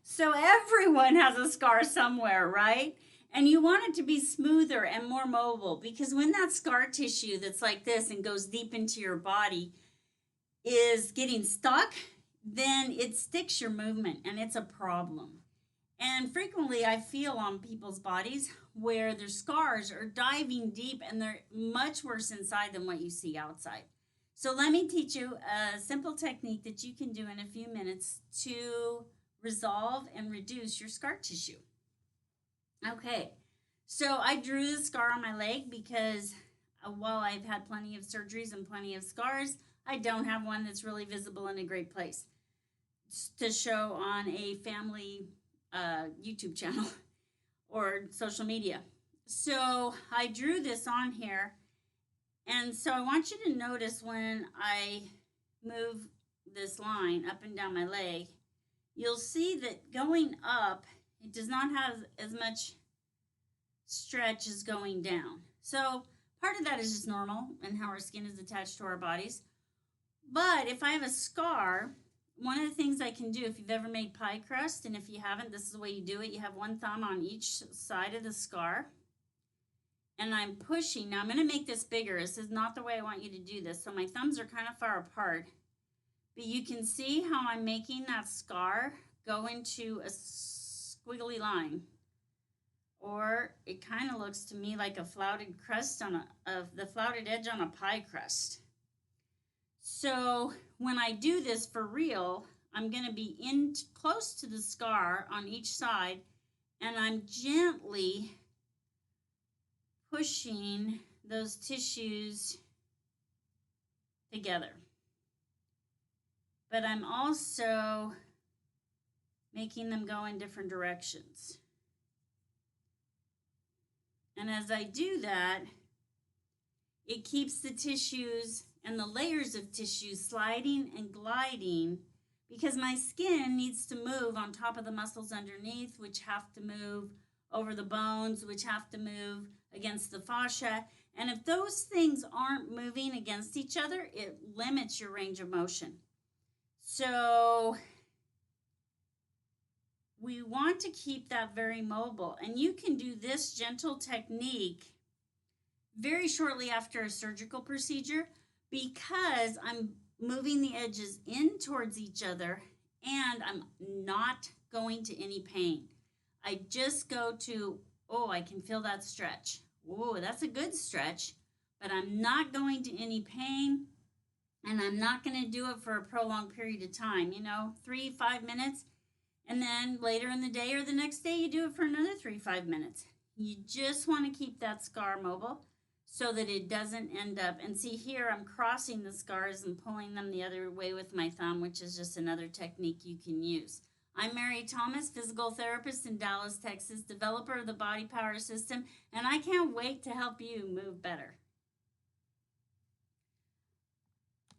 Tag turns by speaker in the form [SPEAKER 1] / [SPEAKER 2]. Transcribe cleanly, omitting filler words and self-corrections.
[SPEAKER 1] So everyone has a scar somewhere, right? And you want it to be smoother and more mobile because when that scar tissue that's like this and goes deep into your body is getting stuck, then it sticks your movement and it's a problem. And frequently I feel on people's bodies where their scars are diving deep and they're much worse inside than what you see outside. So let me teach you a simple technique that you can do in a few minutes to resolve and reduce your scar tissue. Okay, so I drew the scar on my leg because while I've had plenty of surgeries and plenty of scars, I don't have one that's really visible in a great place to show on a family YouTube channel or social media. So I drew this on here, and so I want you to notice when I move this line up and down my leg, you'll see that going up, it does not have as much stretch as going down. So part of that is just normal and how our skin is attached to our bodies. But if I have a scar, one of the things I can do, if you've ever made pie crust, and if you haven't, this is the way you do it. You have one thumb on each side of the scar. And I'm pushing. Now I'm going to make this bigger. This is not the way I want you to do this. So my thumbs are kind of far apart. But you can see how I'm making that scar go into a squiggly line. Or it kind of looks to me like a flouted crust on the flouted edge on a pie crust. So when I do this for real, I'm going to be in close to the scar on each side, and I'm gently pushing those tissues together. But I'm also making them go in different directions. And as I do that, it keeps the tissues and the layers of tissue sliding and gliding because my skin needs to move on top of the muscles underneath, which have to move over the bones, which have to move against the fascia. And if those things aren't moving against each other, it limits your range of motion. So we want to keep that very mobile. And you can do this gentle technique very shortly after a surgical procedure because I'm moving the edges in towards each other and I'm not going to any pain. I just go to, oh, I can feel that stretch. Oh, that's a good stretch, but I'm not going to any pain and I'm not going to do it for a prolonged period of time, 3-5 minutes. And then later in the day or the next day, you do it for another 3-5 minutes. You just want to keep that scar mobile so that it doesn't end up. And see here, I'm crossing the scars and pulling them the other way with my thumb, which is just another technique you can use. I'm Mary Thomas, physical therapist in Dallas, Texas, developer of the Body Power System, and I can't wait to help you move better.